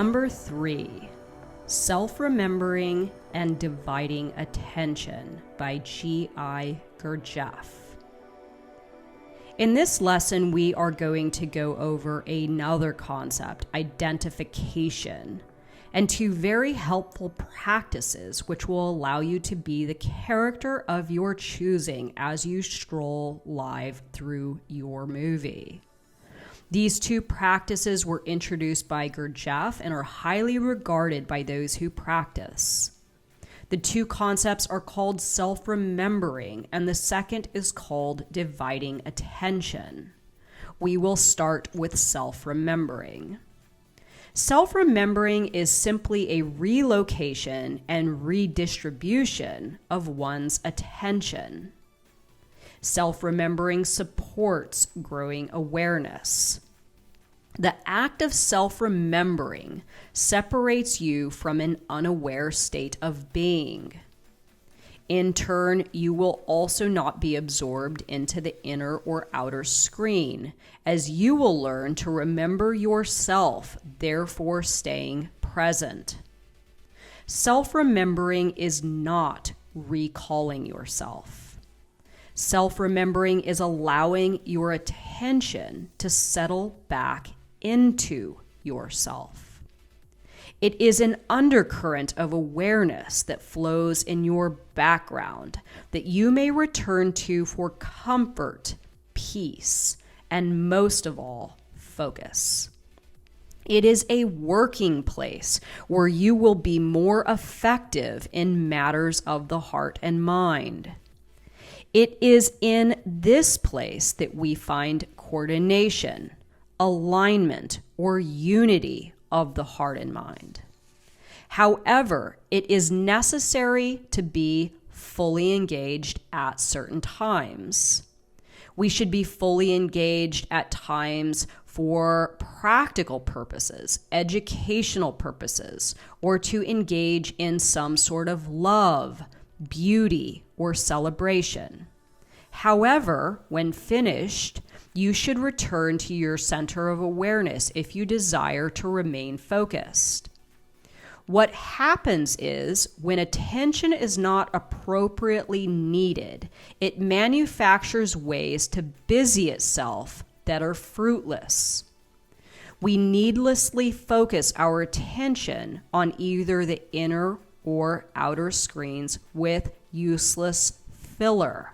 Number 3, Self-Remembering and Dividing Attention by GI GurdJieff. In this lesson, we are going to go over another concept, identification, and 2 very helpful practices which will allow you to be the character of your choosing as you stroll live through your movie. These 2 practices were introduced by GurdJieff and are highly regarded by those who practice. The 2 concepts are called self-remembering, and the second is called dividing attention. We will start with self-remembering. Self-remembering is simply a relocation and redistribution of one's attention. Self-remembering supports growing awareness. The act of self-remembering separates you from an unaware state of being. In turn, you will also not be absorbed into the inner or outer screen, as you will learn to remember yourself, therefore staying present. Self-remembering is not recalling yourself. Self-remembering is allowing your attention to settle back into yourself. It is an undercurrent of awareness that flows in your background that you may return to for comfort, peace, and most of all, focus. It is a working place where you will be more effective in matters of the heart and mind. It is in this place that we find coordination, alignment, or unity of the heart and mind. However, it is necessary to be fully engaged at certain times. We should be fully engaged at times for practical purposes, educational purposes, or to engage in some sort of love, beauty, or celebration. However, when finished, you should return to your center of awareness if you desire to remain focused. What happens is when attention is not appropriately needed, it manufactures ways to busy itself that are fruitless. We needlessly focus our attention on either the inner or outer screens with useless filler.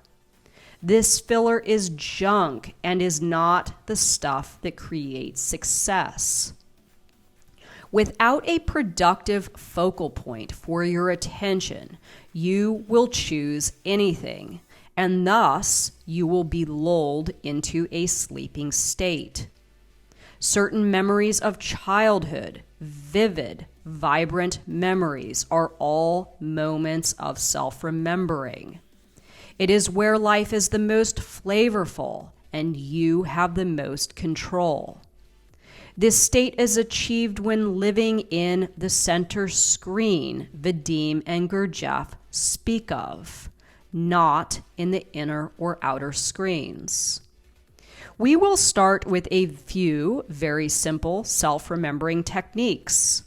This filler is junk and is not the stuff that creates success. Without a productive focal point for your attention, you will choose anything, and thus you will be lulled into a sleeping state. Certain memories of childhood, vivid, vibrant memories, are all moments of self-remembering. It is where life is the most flavorful and you have the most control. This state is achieved when living in the center screen Vadim and GurdJieff speak of, not in the inner or outer screens. We will start with a few very simple self-remembering techniques.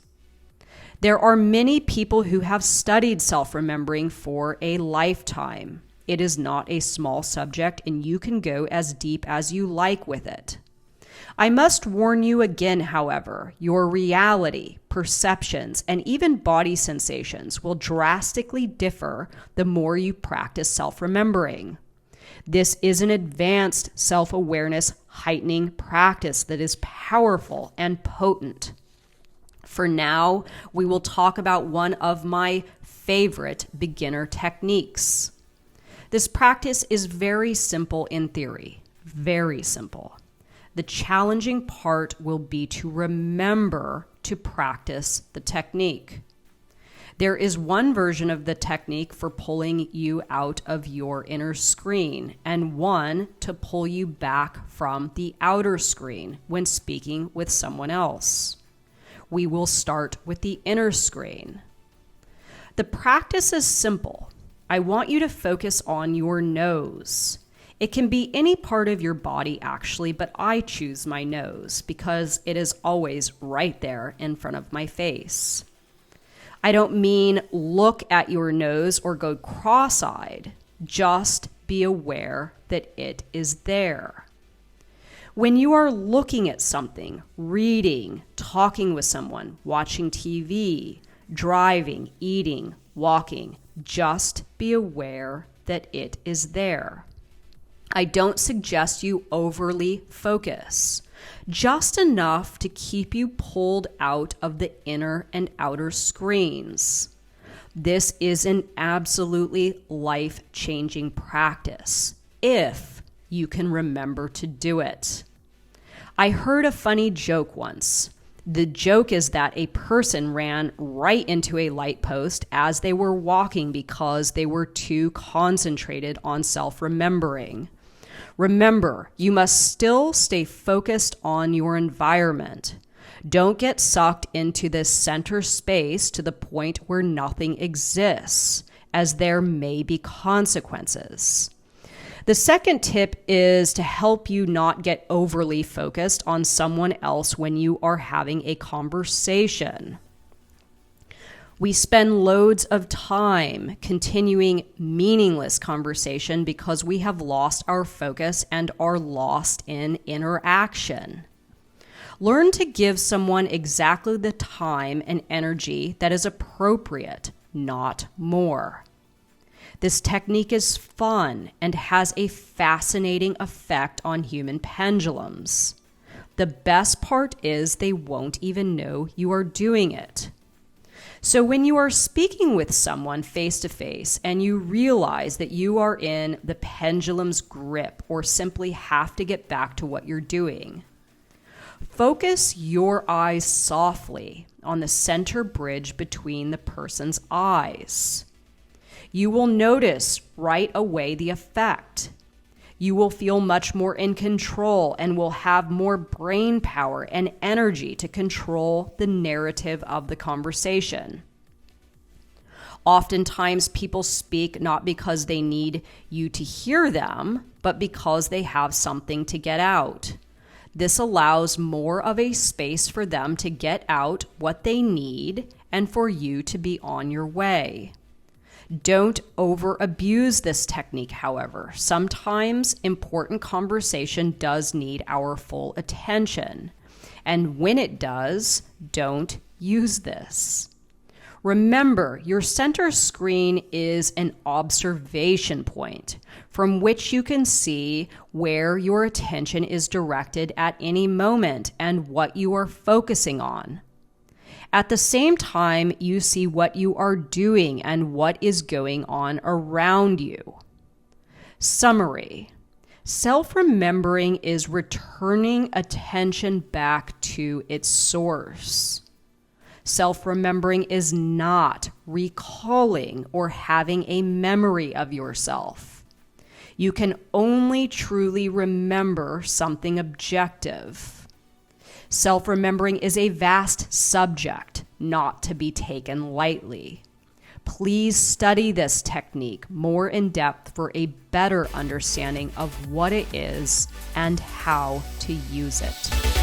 There are many people who have studied self-remembering for a lifetime. It is not a small subject, and you can go as deep as you like with it. I must warn you again, however, your reality, perceptions, and even body sensations will drastically differ the more you practice self-remembering. This is an advanced self-awareness heightening practice that is powerful and potent. For now, we will talk about one of my favorite beginner techniques. This practice is very simple in theory, very simple. The challenging part will be to remember to practice the technique. There is one version of the technique for pulling you out of your inner screen and one to pull you back from the outer screen when speaking with someone else. We will start with the inner screen. The practice is simple. I want you to focus on your nose. It can be any part of your body actually, but I choose my nose because it is always right there in front of my face. I don't mean look at your nose or go cross-eyed. Just be aware that it is there. When you are looking at something, reading, talking with someone, watching TV, driving, eating, walking, just be aware that it is there. I don't suggest you overly focus, just enough to keep you pulled out of the inner and outer screens. This is an absolutely life-changing practice, if you can remember to do it. I heard a funny joke once. The joke is that a person ran right into a light post as they were walking because they were too concentrated on self-remembering. Remember, you must still stay focused on your environment. Don't get sucked into this center space to the point where nothing exists, as there may be consequences. The second tip is to help you not get overly focused on someone else when you are having a conversation. We spend loads of time continuing meaningless conversation because we have lost our focus and are lost in interaction. Learn to give someone exactly the time and energy that is appropriate, not more. This technique is fun and has a fascinating effect on human pendulums. The best part is they won't even know you are doing it. So when you are speaking with someone face to face and you realize that you are in the pendulum's grip or simply have to get back to what you're doing, focus your eyes softly on the center bridge between the person's eyes. You will notice right away the effect. You will feel much more in control and will have more brain power and energy to control the narrative of the conversation. Oftentimes, people speak not because they need you to hear them, but because they have something to get out. This allows more of a space for them to get out what they need and for you to be on your way. Don't over-abuse this technique, however. Sometimes important conversation does need our full attention. And when it does, don't use this. Remember, your center screen is an observation point from which you can see where your attention is directed at any moment and what you are focusing on. At the same time, you see what you are doing and what is going on around you. Summary. Self-remembering is returning attention back to its source. Self-remembering is not recalling or having a memory of yourself. You can only truly remember something objective. Self-remembering is a vast subject, not to be taken lightly. Please study this technique more in depth for a better understanding of what it is and how to use it.